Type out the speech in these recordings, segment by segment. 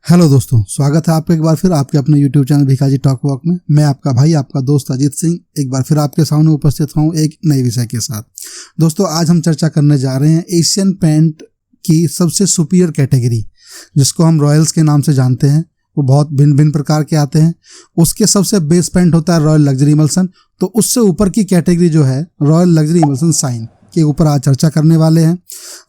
Hello दोस्तों, स्वागत है आपका एक बार फिर आपके अपने YouTube channel Bhikaiji talk walk में। मैं आपका भाई, आपका दोस्त अजीत सिंह एक बार फिर आपके सामने उपस्थित हूँ एक नए विषय के साथ। दोस्तों, आज हम चर्चा करने जा रहे हैं एशियन पेंट की सबसे सुपीरियर कैटेगरी, जिसको हम रॉयल्स के नाम से जानते हैं। वो बहुत भिन्न भिन्न प्रकार के आते हैं। उसके सबसे बेस पेंट होता है रॉयल लग्जरी इमल्सन। तो उससे ऊपर की कैटेगरी जो है रॉयल लग्जरी इमल्सन शाइन के ऊपर आज चर्चा करने वाले हैं।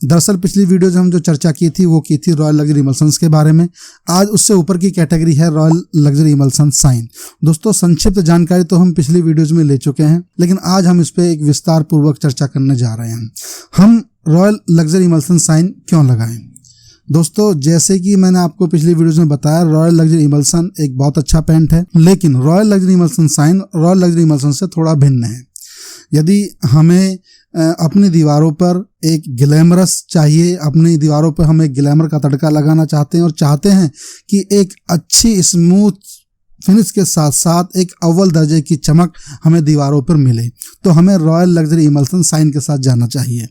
दरअसल पिछली वीडियो में हम जो चर्चा की थी वो की थी रॉयल लग्जरी इमल्सन्स के बारे में। आज उससे ऊपर की कैटेगरी है रॉयल लग्जरी इमल्सन शाइन। दोस्तों, संक्षिप्त जानकारी तो हम पिछली वीडियोज में ले चुके हैं, लेकिन आज हम इस पर एक विस्तार पूर्वक चर्चा करने जा रहे हैं। हम रॉयल लग्जरी इमल्सन शाइन क्यों लगाएं? दोस्तों, जैसे कि मैंने आपको पिछली वीडियोस में बताया, रॉयल लग्जरी इमल्सन एक बहुत अच्छा पेंट है, लेकिन royal luxury emulsion shine royal luxury emulsion से थोड़ा भिन्न है। यदि हमें अपनी दीवारों पर एक ग्लैमरस चाहिए, अपनी दीवारों पर हम एक ग्लैमर का तड़का लगाना चाहते हैं और चाहते हैं कि एक अच्छी स्मूथ फिनिश के साथ साथ एक अव्वल दर्जे की चमक हमें दीवारों पर मिले, तो हमें रॉयल लग्जरी इमल्सन शाइन के साथ जाना चाहिए।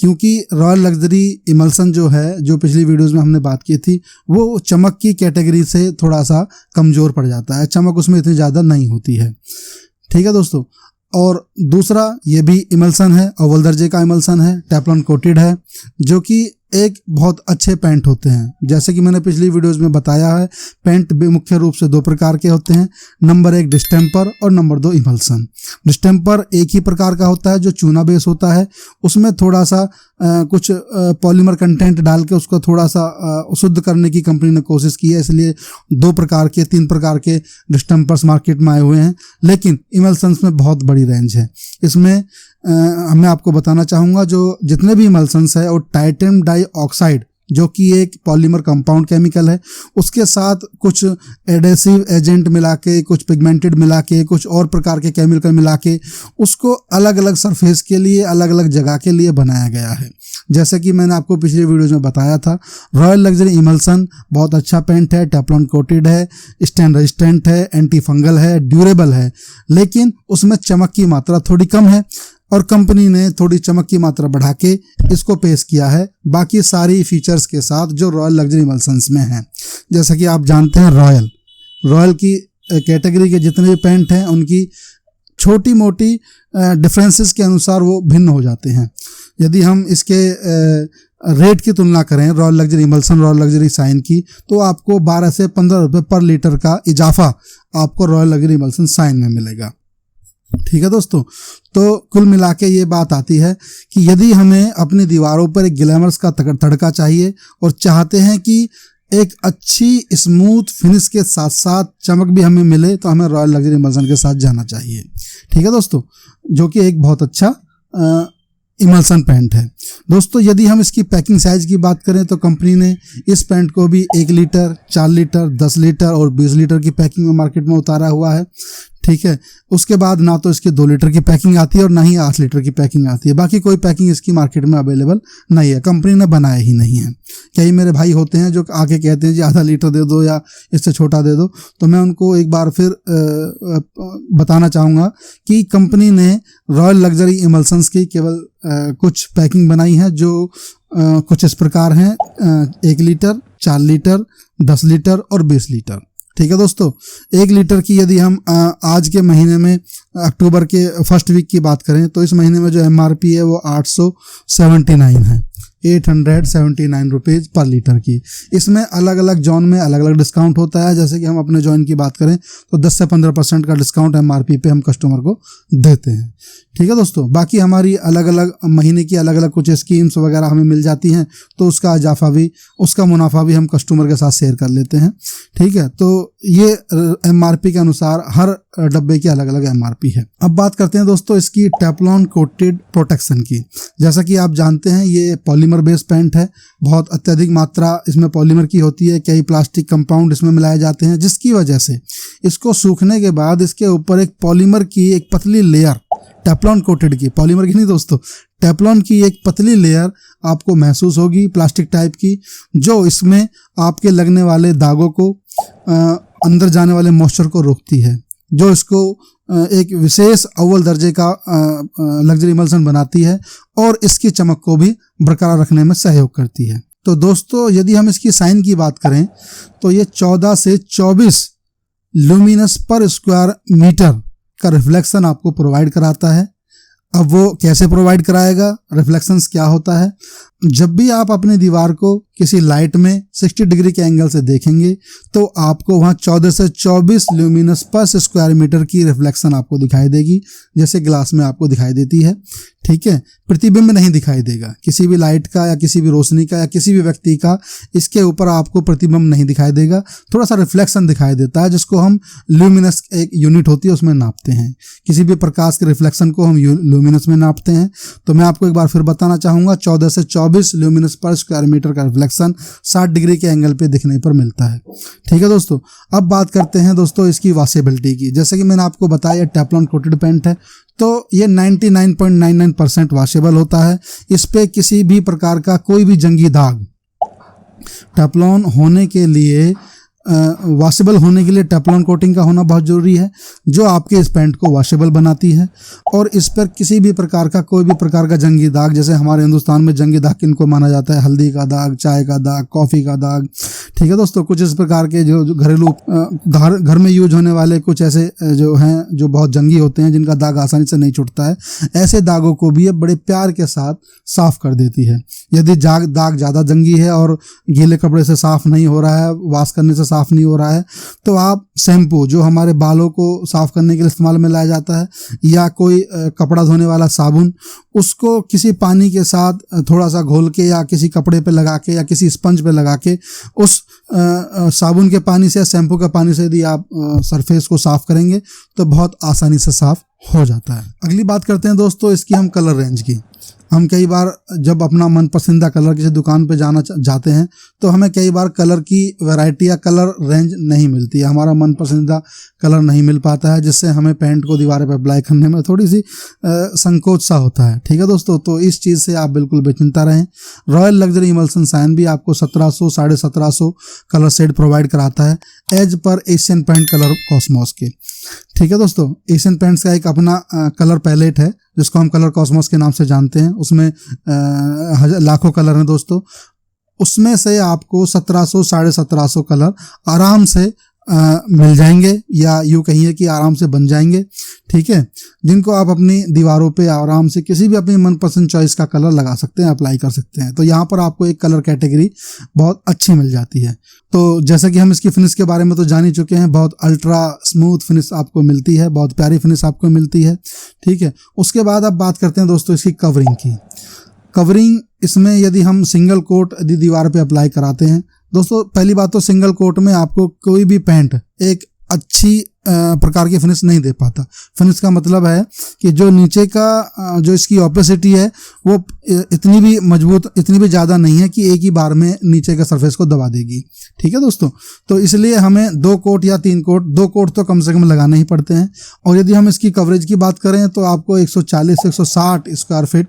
क्योंकि रॉयल लग्जरी इमल्सन जो है, जो पिछली वीडियोस में हमने बात की थी, वो चमक की कैटेगरी से थोड़ा सा कमज़ोर पड़ जाता है। चमक उसमें इतनी ज़्यादा नहीं होती है। ठीक है दोस्तों। और दूसरा, ये भी इमल्सन है, अव्वल दर्जे का इमल्सन है, टेफ्लॉन कोटेड है, जो कि एक बहुत अच्छे पेंट होते हैं। जैसे कि मैंने पिछली वीडियोस में बताया है, पेंट भी मुख्य रूप से दो प्रकार के होते हैं। नंबर 1 डिस्टेम्पर और नंबर 2 इमल्सन। डिस्टेम्पर एक ही प्रकार का होता है जो चूना बेस होता है। उसमें थोड़ा सा कुछ पॉलीमर कंटेंट डाल के उसको थोड़ा सा शुद्ध करने की कंपनी ने कोशिश की है, इसलिए 2 प्रकार के 3 प्रकार के डिस्टेम्पर्स मार्केट में आए हुए हैं। लेकिन इमल्सन्स में बहुत बड़ी रेंज है। इसमें मैं आपको बताना चाहूँगा, जो जितने भी इमल्सन्स है वो टाइटेनियम डाइऑक्साइड, जो कि एक पॉलीमर कंपाउंड केमिकल है, उसके साथ कुछ एडेसिव एजेंट मिला के, कुछ पिगमेंटेड मिला के, कुछ और प्रकार के केमिकल मिला के उसको अलग अलग सरफेस के लिए, अलग अलग जगह के लिए बनाया गया है। जैसे कि मैंने आपको पिछले वीडियोज में बताया था, रॉयल लग्जरी इमल्सन बहुत अच्छा पेंट है, टेफ्लॉन कोटेड है, स्टेन रेजिस्टेंट है, एंटी फंगल है, ड्यूरेबल है, लेकिन उसमें चमक की मात्रा थोड़ी कम है और कंपनी ने थोड़ी चमक की मात्रा बढ़ा के इसको पेश किया है बाकी सारी फीचर्स के साथ जो रॉयल लग्जरी इमल्सन्स में हैं। जैसा कि आप जानते हैं, रॉयल की कैटेगरी के जितने भी पेंट हैं उनकी छोटी मोटी डिफरेंसेस के अनुसार वो भिन्न हो जाते हैं। यदि हम इसके रेट की तुलना करें royal luxury emulsion royal luxury shine की, तो आपको 12 से 15 रुपये पर लीटर का इजाफा आपको रॉयल लग्जरी इमल्सन शाइन में मिलेगा। ठीक है दोस्तों। तो कुल मिला के ये बात आती है कि यदि हमें अपनी दीवारों पर एक ग्लैमर्स का तड़का चाहिए और चाहते हैं कि एक अच्छी स्मूथ फिनिश के साथ साथ चमक भी हमें मिले, तो हमें रॉयल लग्जरी इमल्सन के साथ जाना चाहिए। ठीक है दोस्तों, जो कि एक बहुत अच्छा इमल्सन पेंट है। दोस्तों, यदि हम इसकी पैकिंग साइज की बात करें तो कंपनी ने इस पेंट को भी 1 लीटर, 4 लीटर, 10 लीटर और 20 लीटर की पैकिंग में मार्केट में उतारा हुआ है। ठीक है। उसके बाद ना तो इसकी 2 लीटर की पैकिंग आती है और ना ही 8 लीटर की पैकिंग आती है। बाकी कोई पैकिंग इसकी मार्केट में अवेलेबल नहीं है, कंपनी ने बनाया ही नहीं है। कई मेरे भाई होते हैं जो आके कहते हैं जी आधा लीटर दे दो या इससे छोटा दे दो, तो मैं उनको एक बार फिर बताना चाहूँगा कि कंपनी ने रॉयल लग्जरी इमल्सन्स की केवल कुछ पैकिंग बनाई है, जो कुछ इस प्रकार हैं: 1 लीटर, 4 लीटर, 10 लीटर और 20 लीटर। ठीक है दोस्तों। 1 लीटर की यदि हम आज के महीने में अक्टूबर के फर्स्ट वीक की बात करें तो इस महीने में जो MRP है वो 879 है, 879 रुपीज़ पर लीटर की। इसमें अलग अलग जोन में अलग अलग डिस्काउंट होता है। जैसे कि हम अपने जोन की बात करें तो 10 से 15% का डिस्काउंट MRP पे हम कस्टमर को देते हैं। ठीक है दोस्तों। बाकी हमारी अलग अलग महीने की अलग अलग कुछ स्कीम्स वगैरह हमें मिल जाती हैं, तो उसका इजाफा भी, उसका मुनाफा भी हम कस्टमर के साथ शेयर कर लेते हैं। ठीक है। तो ये MRP के अनुसार हर डब्बे की अलग अलग MRP है। अब बात करते हैं दोस्तों इसकी टेफ्लॉन कोटेड प्रोटेक्शन की। जैसा कि आप जानते हैं, ये पॉलीमर बेस्ड पेंट है। बहुत अत्यधिक मात्रा इसमें पॉलीमर की होती है, कई प्लास्टिक कंपाउंड इसमें मिलाए जाते हैं, जिसकी वजह से इसको सूखने के बाद इसके ऊपर एक पॉलीमर की एक पतली लेयर, टेफ्लॉन कोटेड की, पॉलीमर की नहीं दोस्तों, टेफ्लॉन की एक पतली लेयर आपको महसूस होगी, प्लास्टिक टाइप की, जो इसमें आपके लगने वाले दागों को, अंदर जाने वाले मॉइस्चर को रोकती है, जो इसको एक विशेष अव्वल दर्जे का लग्जरी इमल्सन बनाती है और इसकी चमक को भी बरकरार रखने में सहयोग करती है। तो दोस्तों यदि हम इसकी साइन की बात करें तो ये 14 से 24 लुमिनस पर स्क्वायर मीटर का रिफ्लेक्शन आपको प्रोवाइड कराता है। अब वो कैसे प्रोवाइड कराएगा, रिफ्लेक्शंस क्या होता है? जब भी आप अपनी दीवार को किसी लाइट में 60 डिग्री के एंगल से देखेंगे तो आपको वहाँ 14 से 24 ल्यूमिनस पर स्क्वायर मीटर की रिफ्लेक्शन आपको दिखाई देगी, जैसे ग्लास में आपको दिखाई देती है। ठीक है, प्रतिबिंब नहीं दिखाई देगा किसी भी लाइट का या किसी भी रोशनी का या किसी भी व्यक्ति का, इसके ऊपर आपको प्रतिबिंब नहीं दिखाई देगा, थोड़ा सा रिफ्लेक्शन दिखाई देता है, जिसको हम ल्यूमिनस एक यूनिट होती है उसमें नापते हैं। किसी भी प्रकाश के रिफ्लेक्शन को हम ल्यूमिनस में नापते हैं। तो मैं आपको एक बार फिर बताना चाहूँगा, 14 से 24 ल्यूमिनस पर स्क्वायर मीटर का रिफ्लेक्शन 60 डिग्री के एंगल पे दिखने पर मिलता है। ठीक है दोस्तों, अब बात करते हैं दोस्तों इसकी वॉशेबिलिटी की। जैसे कि मैंने आपको बताया टेफ्लॉन कोटेड पेंट है, तो ये 99.99% वॉशेबल होता है। इस पे किसी भी प्रकार का कोई भी जंगी दाग, टेफ्लॉन होने के लिए वॉशेबल होने के लिए टेफ्लॉन कोटिंग का होना बहुत ज़रूरी है, जो आपके इस पेंट को वॉशेबल बनाती है। और इस पर किसी भी प्रकार का कोई भी प्रकार का जंगी दाग, जैसे हमारे हिंदुस्तान में जंगी दाग किनको माना जाता है, हल्दी का दाग, चाय का दाग, कॉफ़ी का दाग। ठीक है दोस्तों, कुछ इस प्रकार के जो घरेलू घर में यूज होने वाले कुछ ऐसे जो हैं जो बहुत जंगी होते हैं, जिनका दाग आसानी से नहीं छूटता है, ऐसे दागों को भी ये बड़े प्यार के साथ साफ कर देती है। यदि दाग ज़्यादा जंगी है और गीले कपड़े से साफ नहीं हो रहा है, वॉश करने से साफ नहीं हो रहा है, तो आप शैम्पू जो हमारे बालों को साफ करने के लिए इस्तेमाल में लाया जाता है, या कोई कपड़ा धोने वाला साबुन, उसको किसी पानी के साथ थोड़ा सा घोल के या किसी कपड़े पे लगा के या किसी स्पंज पे लगा के उस साबुन के पानी से या शैम्पू के पानी से यदि आप सरफेस को साफ करेंगे तो बहुत आसानी से साफ हो जाता है। अगली बात करते हैं दोस्तों इसकी हम कलर रेंज की। हम कई बार जब अपना मन पसंदीदा कलर किसी दुकान पे जाते हैं तो हमें कई बार कलर की वैरायटी या कलर रेंज नहीं मिलती है, हमारा मन पसंदीदा कलर नहीं मिल पाता है, जिससे हमें पेंट को दीवार पे अप्लाई करने में थोड़ी सी संकोच सा होता है। ठीक है दोस्तों, तो इस चीज़ से आप बिल्कुल बेचिंता रहें। रॉयल लग्जरी इमल्सन साइन भी आपको 1700 1750 कलर शेड प्रोवाइड कराता है as per Asian paint colour Cosmos के। ठीक है दोस्तों, एशियन पेंट्स का एक अपना कलर पैलेट है जिसको हम कलर कॉस्मोस के नाम से जानते हैं। उसमें लाखों कलर हैं दोस्तों, उसमें से आपको 1700 1750 कलर आराम से मिल जाएंगे, या यूँ कहिए कि आराम से बन जाएंगे। ठीक है, जिनको आप अपनी दीवारों पे आराम से किसी भी अपनी मनपसंद चॉइस का कलर लगा सकते हैं, अप्लाई कर सकते हैं। तो यहाँ पर आपको एक कलर कैटेगरी बहुत अच्छी मिल जाती है। तो जैसा कि हम इसकी फिनिश के बारे में तो जान ही चुके हैं, बहुत अल्ट्रा स्मूथ फिनिश आपको मिलती है, बहुत प्यारी फिनिश आपको मिलती है। ठीक है, उसके बाद अब बात करते हैं दोस्तों इसकी कवरिंग की। कवरिंग इसमें यदि हम सिंगल कोट यदि दीवार पे अप्लाई कराते हैं दोस्तों, पहली बात तो सिंगल कोट में आपको कोई भी पेंट एक अच्छी प्रकार की फिनिश नहीं दे पाता। फिनिश का मतलब है कि जो नीचे का जो इसकी ऑपेसिटी है वो इतनी भी मजबूत, इतनी भी ज़्यादा नहीं है कि एक ही बार में नीचे के सरफेस को दबा देगी। ठीक है दोस्तों, तो इसलिए हमें 2 कोट या 3 कोट, 2 कोट तो कम से कम लगाने ही पड़ते हैं। और यदि हम इसकी कवरेज की बात करें तो आपको 140 से 160 स्क्वायर फीट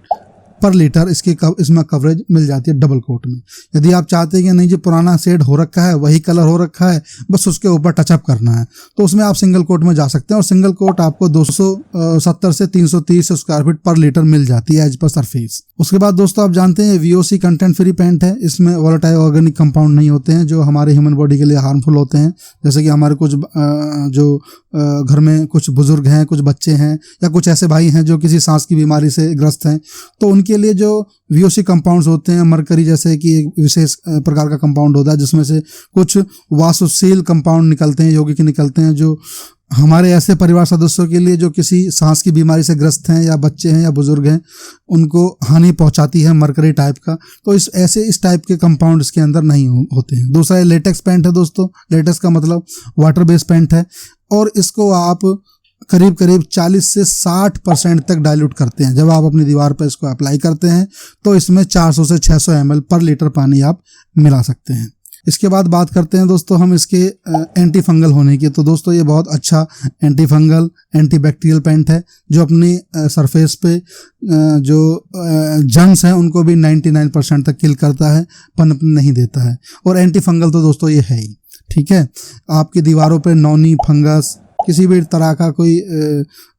पर लीटर इसमें कवरेज मिल जाती है डबल कोट में। यदि आप चाहते हैं कि नहीं जी पुराना शेड हो रखा है, वही कलर हो रखा है, बस उसके ऊपर टचअप करना है, तो उसमें आप सिंगल कोट में जा सकते हैं। और सिंगल कोट आपको 270 से 330 स्क्वायर फीट पर लीटर मिल जाती है एज पर सरफेस। उसके बाद दोस्तों आप जानते हैं VOC कंटेंट फ्री पेंट है। इसमें वोलेटाइल ऑर्गेनिक कंपाउंड नहीं होते हैं जो हमारे ह्यूमन बॉडी के लिए हार्मफुल होते हैं। जैसे कि हमारे कुछ जो घर में कुछ बुजुर्ग हैं, कुछ बच्चे हैं, या कुछ ऐसे भाई हैं जो किसी सांस की बीमारी से ग्रस्त हैं, तो उनके लिए जो VOC कंपाउंड्स होते हैं, मरकरी जैसे कि एक विशेष प्रकार का कंपाउंड होता है, जिसमें से कुछ वासुशील कंपाउंड निकलते हैं, यौगिक निकलते हैं, जो हमारे ऐसे परिवार सदस्यों के लिए जो किसी सांस की बीमारी से ग्रस्त हैं, या बच्चे हैं या बुजुर्ग हैं, उनको हानि पहुंचाती है मरकरी टाइप का। तो इस टाइप के कंपाउंड इसके अंदर नहीं होते हैं। दूसरा लेटेक्स पेंट है दोस्तों। लेटेक्स का मतलब वाटर बेस्ड पेंट है, और इसको आप करीब 40 से 60% तक डाइल्यूट करते हैं। जब आप अपनी दीवार पर इसको अप्लाई करते हैं तो इसमें 400 से 600 ml पर लीटर पानी आप मिला सकते हैं। इसके बाद बात करते हैं दोस्तों हम इसके एंटी फंगल होने की। तो दोस्तों ये बहुत अच्छा anti fungal, anti bacterial paint है, जो अपनी सरफेस पे जो जर्म्स हैं उनको भी 99% तक किल करता है, पनपने नहीं देता है। और एंटी फंगल तो दोस्तों ये है ही। ठीक है, आपकी दीवारों पे नौनी, फंगस, किसी भी तरह का कोई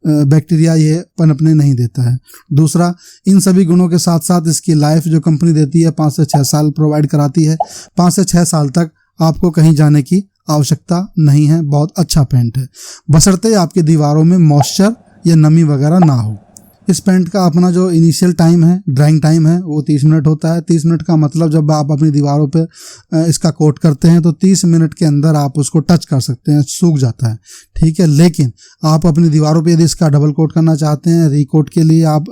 बैक्टीरिया ये पनपने नहीं देता है। दूसरा, इन सभी गुणों के साथ साथ इसकी लाइफ जो कंपनी देती है 5 से 6 साल प्रोवाइड कराती है। 5 से 6 साल तक आपको कहीं जाने की आवश्यकता नहीं है। बहुत अच्छा पेंट है, बशर्ते आपकी दीवारों में मॉइस्चर या नमी वगैरह ना हो। इस पेंट का अपना जो इनिशियल टाइम है, ड्राइंग टाइम है, वो 30 मिनट होता है। 30 मिनट का मतलब जब आप अपनी दीवारों पे इसका कोट करते हैं तो 30 मिनट के अंदर आप उसको टच कर सकते हैं, सूख जाता है, ठीक है। लेकिन आप अपनी दीवारों पे यदि इसका डबल कोट करना चाहते हैं, रिकोट के लिए आप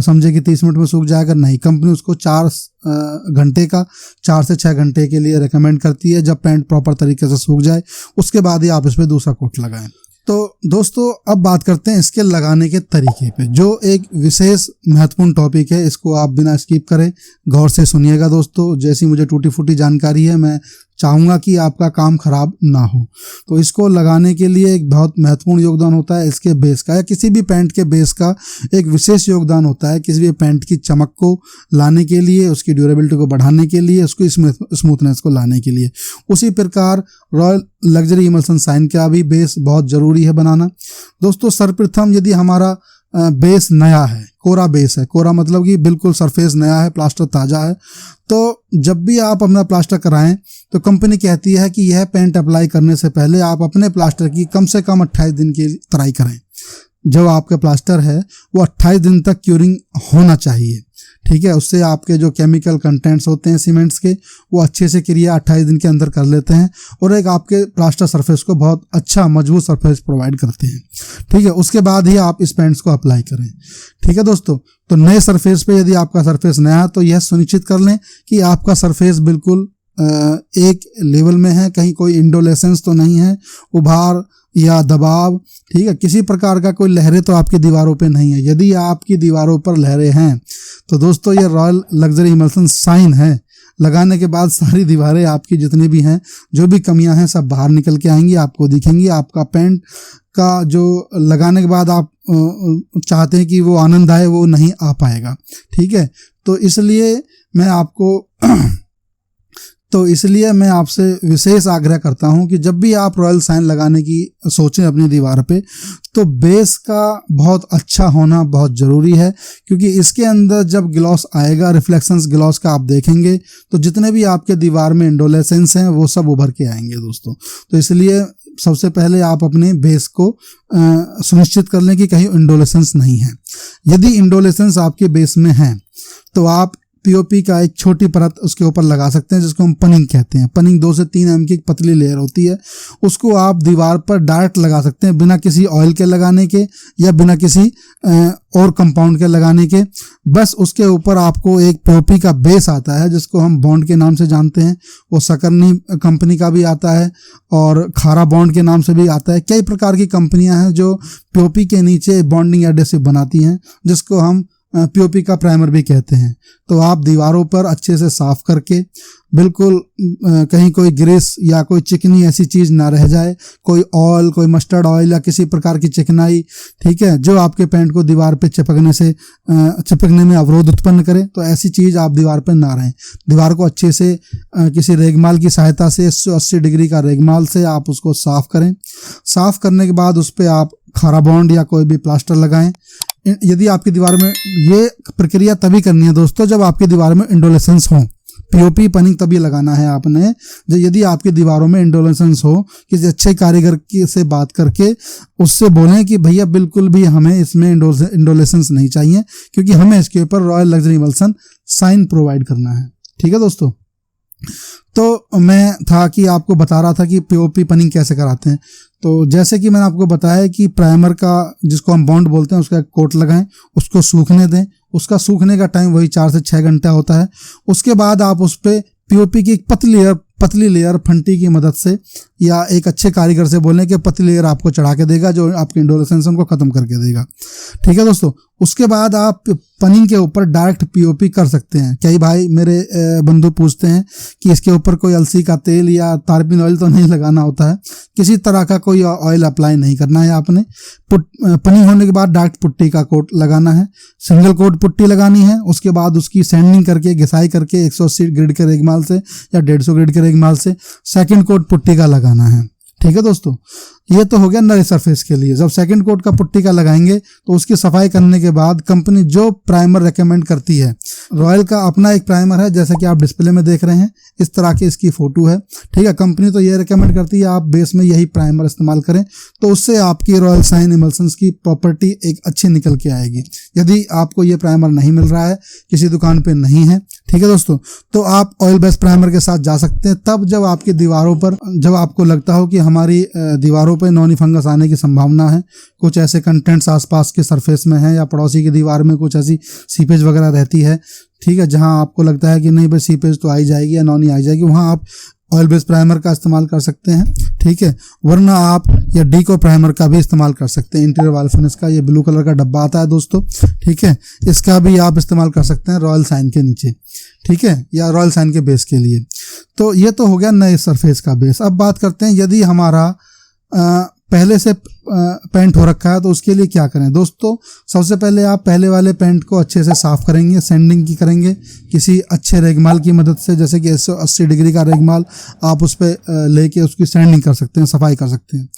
समझे कि 30 मिनट में सूख जाएगा, नहीं। कंपनी उसको 4 घंटे का 4 से 6 घंटे के लिए रिकमेंड करती है। जब पेंट प्रॉपर तरीके से सूख जाए उसके बाद ही आप इस पर दूसरा कोट लगाएं। तो दोस्तों अब बात करते हैं इसके लगाने के तरीके पे, जो एक विशेष महत्वपूर्ण टॉपिक है। इसको आप बिना स्किप करे गौर से सुनिएगा दोस्तों। जैसी मुझे टूटी फूटी जानकारी है, मैं चाहूँगा कि आपका काम खराब ना हो। तो इसको लगाने के लिए एक बहुत महत्वपूर्ण योगदान होता है इसके बेस का, या किसी भी पेंट के बेस का एक विशेष योगदान होता है किसी भी पेंट की चमक को लाने के लिए, उसकी ड्यूरेबिलिटी को बढ़ाने के लिए, उसको स्मूथनेस को लाने के लिए। उसी प्रकार रॉयल लग्जरी इमल्सन शाइन का भी बेस बहुत ज़रूरी है बनाना। दोस्तों सर्वप्रथम यदि हमारा बेस नया है, कोरा बेस है, कोरा मतलब कि बिल्कुल सरफेस नया है, प्लास्टर ताज़ा है, तो जब भी आप अपना प्लास्टर कराएं तो कंपनी कहती है कि यह पेंट अप्लाई करने से पहले आप अपने प्लास्टर की कम से कम 28 दिन की तराई करें। जो आपका प्लास्टर है वो 28 दिन तक क्यूरिंग होना चाहिए, ठीक है। उससे आपके जो केमिकल कंटेंट्स होते हैं सीमेंट्स के, वो अच्छे से क्रिया 28 दिन के अंदर कर लेते हैं और एक आपके प्लास्टर सरफेस को बहुत अच्छा मजबूत सरफेस प्रोवाइड करते हैं, ठीक है। उसके बाद ही आप इस पेंट्स को अप्लाई करें, ठीक है दोस्तों। तो नए सरफेस पे यदि आपका सरफेस नया है तो यह सुनिश्चित कर लें कि आपका सरफेस बिल्कुल एक लेवल में है, कहीं कोई इंडोलेसेंस तो नहीं है, उभार या दबाव, ठीक है, किसी प्रकार का कोई लहरें तो आपकी दीवारों पे नहीं है। यदि आपकी दीवारों पर लहरें हैं तो दोस्तों ये रॉयल लग्जरी इमल्सन शाइन है। लगाने के बाद सारी दीवारें आपकी जितनी भी हैं, जो भी कमियां हैं, सब बाहर निकल के आएंगी, आपको दिखेंगी। आपका पेंट का जो लगाने के बाद आप चाहते हैं कि वो आनंद आए, वो नहीं आ पाएगा, ठीक है। तो इसलिए मैं आपसे विशेष आग्रह करता हूं कि जब भी आप रॉयल शाइन लगाने की सोचें अपनी दीवार पे, तो बेस का बहुत अच्छा होना बहुत ज़रूरी है, क्योंकि इसके अंदर जब ग्लॉस आएगा, रिफ्लेक्शंस ग्लॉस का आप देखेंगे, तो जितने भी आपके दीवार में इंडोलेसेंस हैं वो सब उभर के आएंगे दोस्तों। तो इसलिए सबसे पहले आप अपने बेस को सुनिश्चित कर लें कि कहीं इंडोलेसेंस नहीं है। यदि इंडोलेसेंस आपके बेस में है तो आप पीओपी का एक छोटी परत उसके ऊपर लगा सकते हैं, जिसको हम पनिंग कहते हैं। पनिंग 2 से 3 mm की एक पतली लेयर होती है, उसको आप दीवार पर डायरेक्ट लगा सकते हैं बिना किसी ऑयल के लगाने के या बिना किसी और कंपाउंड के लगाने के। बस उसके ऊपर आपको एक पीओपी का बेस आता है जिसको हम बॉन्ड के नाम से जानते हैं। वो सकरनी कंपनी का भी आता है और खारा बॉन्ड के नाम से भी आता है। कई प्रकार की कंपनियां हैं जो पीओपी के नीचे बॉन्डिंग एडेसिव बनाती हैं, जिसको हम पीओपी का प्राइमर भी कहते हैं। तो आप दीवारों पर अच्छे से साफ करके, बिल्कुल कहीं कोई ग्रीस या कोई चिकनी ऐसी चीज़ ना रह जाए, कोई ऑयल, कोई मस्टर्ड ऑयल या किसी प्रकार की चिकनाई, ठीक है, जो आपके पेंट को दीवार पे चिपकने में अवरोध उत्पन्न करे, तो ऐसी चीज़ आप दीवार पे ना रहें। दीवार को अच्छे से किसी रेगमाल की सहायता से 180 डिग्री का रेगमाल से आप उसको साफ करें। साफ करने के बाद उस पर आप खारा बॉन्ड या कोई भी प्लास्टर लगाएं। यदि आपकी दीवार में, ये प्रक्रिया तभी करनी है दोस्तों जब आपकी दीवार में इंडोलेसेंस हो। पीओपी पनिंग तभी लगाना है आपने यदि आपकी दीवारों में इंडोलेसेंस हो। किसी अच्छे कारीगर से बात करके उससे बोलें कि भैया बिल्कुल भी हमें इसमें इंडोलेसेंस नहीं चाहिए, क्योंकि हमें इसके ऊपर royal luxury emulsion shine provide करना है, ठीक है दोस्तों। तो मैं था कि आपको बता रहा था कि पीओपी पनिंग कैसे कराते हैं। तो जैसे कि मैंने आपको बताया कि प्राइमर का, जिसको हम बॉन्ड बोलते हैं, उसका कोट लगाएं, उसको सूखने दें। उसका सूखने का टाइम वही 4 से 6 घंटा होता है। उसके बाद आप उस पर पीओपी की एक पतली लेयर फंटी की मदद से या एक अच्छे कारीगर से बोलें कि पतली लेयर आपको चढ़ा के देगा, जो आपके इंडोलेसेंस को खत्म करके देगा, ठीक है दोस्तों। उसके बाद आप पनिंग के ऊपर डायरेक्ट पीओपी कर सकते हैं। कई भाई मेरे बंधु पूछते हैं कि इसके ऊपर कोई अलसी का तेल या तारपीन ऑयल तो नहीं लगाना होता है। किसी तरह का कोई ऑयल अप्लाई नहीं करना है आपने। पनिंग होने के बाद डायरेक्ट पुट्टी का कोट लगाना है, सिंगल कोट पुट्टी लगानी है। उसके बाद उसकी सैंडिंग करके, घिसाई करके 180 ग्रेड के रेगमाल से या 150 ग्रेड के रेगमाल से सेकंड कोट पुट्टी का लगाना है, ठीक है दोस्तों, ये तो हो गया नए सरफेस के लिए। जब सेकंड कोट का पुट्टी का लगाएंगे तो उसकी सफाई करने के बाद कंपनी जो प्राइमर रेकमेंड करती है, रॉयल का अपना एक प्राइमर है जैसा कि आप डिस्प्ले में देख रहे हैं, इस तरह की इसकी फोटो है। ठीक है, कंपनी तो ये रेकमेंड करती है आप बेस में यही प्राइमर इस्तेमाल करें, तो उससे आपकी रॉयल साइन इमल्सन्स की प्रॉपर्टी एक अच्छी निकल के आएगी। यदि आपको ये प्राइमर नहीं मिल रहा है, किसी दुकान पे नहीं है, ठीक है दोस्तों, तो आप ऑयल बेस्ड प्राइमर के साथ जा सकते हैं। तब जब आपकी दीवारों पर, जब आपको लगता हो कि हमारी दीवारों पे नॉनी फंगस आने की संभावना है, कुछ ऐसे कंटेंट्स आसपास के सरफेस में है या पड़ोसी की दीवार में कुछ ऐसी सीपेज वगैरह रहती है, ठीक है, जहां आपको लगता है कि नहीं भाई सीपेज तो आई जाएगी या नॉनी आई जाएगी, वहां आप ऑयल बेस्ड प्राइमर का इस्तेमाल कर सकते हैं। ठीक है, वरना आप या डीको प्राइमर का भी इस्तेमाल कर सकते हैं। इंटीरियर वॉल फिनिश का ये ब्लू कलर का डब्बा आता है दोस्तों, ठीक है, इसका भी आप इस्तेमाल कर सकते हैं रॉयल साइन के नीचे, ठीक है, या रॉयल साइन के बेस के लिए। तो ये तो हो गया नए सरफेस का बेस। अब बात करते हैं यदि हमारा पहले से पेंट हो रखा है तो उसके लिए क्या करें दोस्तों। सबसे पहले आप पहले वाले पेंट को अच्छे से साफ करेंगे, सैंडिंग की करेंगे किसी अच्छे रेगमाल की मदद से, जैसे कि 180 डिग्री का रेगमाल आप उस पर लेके उसकी सैंडिंग कर सकते हैं, सफाई कर सकते हैं।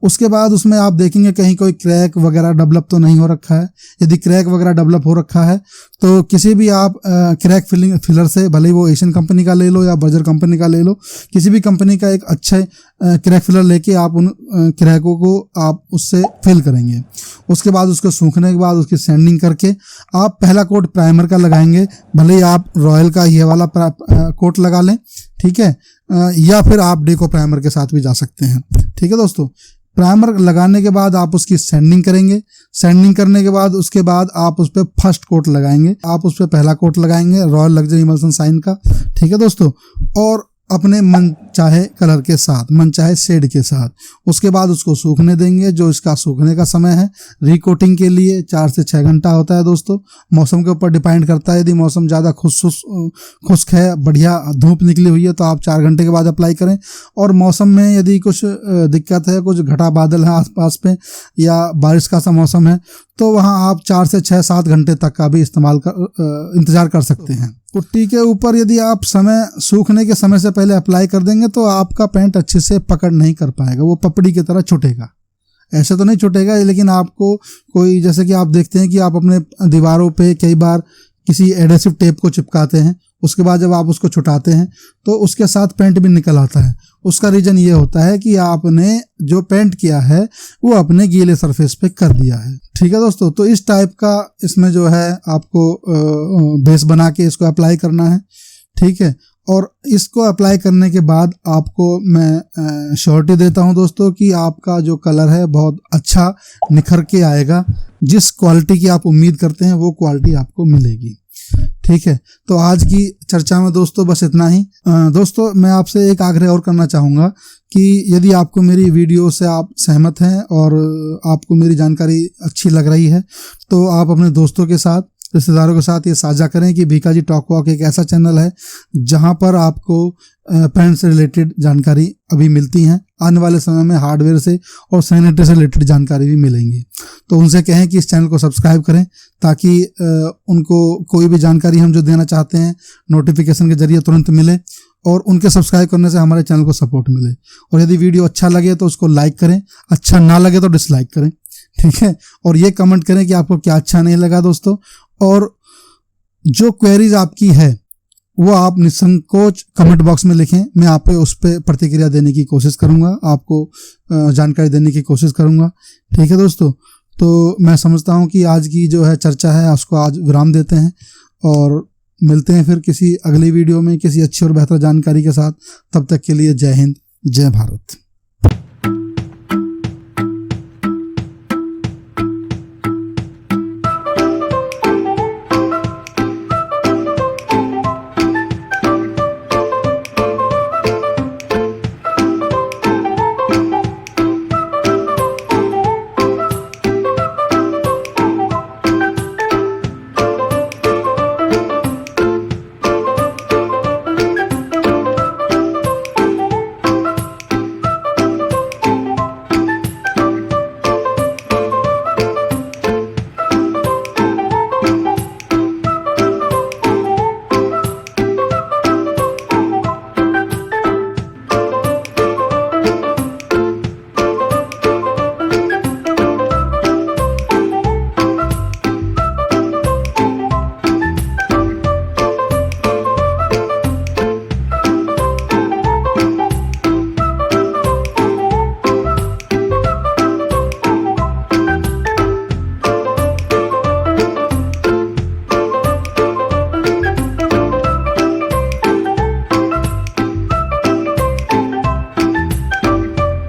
उसके बाद उसमें आप देखेंगे कहीं कोई क्रैक वगैरह डेवलप तो नहीं हो रखा है। यदि क्रैक वगैरह डेवलप हो रखा है तो किसी भी आप क्रैक फिलर से, भले ही वो एशियन कंपनी का ले लो या बर्जर कंपनी का ले लो, किसी भी कंपनी का एक अच्छे क्रैक फिलर लेके आप उन क्रैकों को आप उससे फिल करेंगे। उसके बाद उसको सूखने के बाद उसकी सैंडिंग करके आप पहला कोट प्राइमर का लगाएंगे, भले ही आप रॉयल का ये वाला कोट लगा लें, ठीक है, या फिर आप डेको प्राइमर के साथ भी जा सकते हैं। ठीक है दोस्तों, प्राइमर लगाने के बाद आप उसकी सैंडिंग करेंगे। सैंडिंग करने के बाद उसके बाद आप उस पर फर्स्ट कोट लगाएंगे, आप उस पर पहला कोट लगाएंगे रॉयल लग्जरी इमल्सन साइन का, ठीक है दोस्तों, और अपने मन चाहे कलर के साथ, मन चाहे शेड के साथ। उसके बाद उसको सूखने देंगे, जो इसका सूखने का समय है रिकोटिंग के लिए 4 से 6 घंटा होता है दोस्तों। मौसम के ऊपर डिपेंड करता है, यदि मौसम ज़्यादा खुश्क है, बढ़िया धूप निकली हुई है, तो आप 4 घंटे के बाद अप्लाई करें। और मौसम में यदि कुछ दिक्कत है, कुछ घटा बादल है आसपास पे या बारिश का सा मौसम है, तो वहाँ आप 4 से 6-7 घंटे तक का भी इंतजार कर सकते हैं। पुट्टी के ऊपर यदि आप सूखने के समय से पहले अप्लाई कर देंगे तो आपका पेंट अच्छे से पकड़ नहीं कर पाएगा, वो पपड़ी की तरह छूटेगा। ऐसे तो नहीं छूटेगा, लेकिन आपको कोई, जैसे कि आप देखते हैं कि आप अपने दीवारों पे कई बार किसी एडेसिव टेप को चिपकाते हैं, उसके बाद जब आप उसको छुटाते हैं तो उसके साथ पेंट भी निकल आता है। उसका रीजन ये होता है कि आपने जो पेंट किया है वो अपने गीले सरफेस पे कर दिया है। ठीक है दोस्तों, तो इस टाइप का इसमें जो है आपको बेस बना के इसको अप्लाई करना है, ठीक है। और इसको अप्लाई करने के बाद आपको मैं श्योरिटी देता हूं दोस्तों कि आपका जो कलर है बहुत अच्छा निखर के आएगा। जिस क्वालिटी की आप उम्मीद करते हैं वो क्वालिटी आपको मिलेगी, ठीक है। तो आज की चर्चा में दोस्तों बस इतना ही। दोस्तों मैं आपसे एक आग्रह और करना चाहूँगा कि यदि आपको मेरी वीडियो से आप सहमत हैं और आपको मेरी जानकारी अच्छी लग रही है तो आप अपने दोस्तों के साथ, रिश्तेदारों के साथ ये साझा करें कि भीखा जी टॉक वॉक एक ऐसा चैनल है जहां पर आपको पेंट से रिलेटेड जानकारी अभी मिलती हैं। आने वाले समय में हार्डवेयर से और सैनिटरी से रिलेटेड जानकारी भी मिलेंगी। तो उनसे कहें कि इस चैनल को सब्सक्राइब करें ताकि उनको कोई भी जानकारी हम जो देना चाहते हैं नोटिफिकेशन के जरिए तुरंत मिले, और उनके सब्सक्राइब करने से हमारे चैनल को सपोर्ट मिले। और यदि वीडियो अच्छा लगे तो उसको लाइक करें, अच्छा ना लगे तो डिसलाइक करें, ठीक है। और ये कमेंट करें कि आपको क्या अच्छा नहीं लगा दोस्तों। और जो क्वेरीज आपकी है वो आप निसंकोच कमेंट बॉक्स में लिखें, मैं आप पे उस पर प्रतिक्रिया देने की कोशिश करूंगा, आपको जानकारी देने की कोशिश करूंगा, ठीक है दोस्तों। तो मैं समझता हूं कि आज की जो है चर्चा है उसको आज विराम देते हैं और मिलते हैं फिर किसी अगली वीडियो में किसी अच्छी और बेहतर जानकारी के साथ। तब तक के लिए जय हिंद, जय भारत।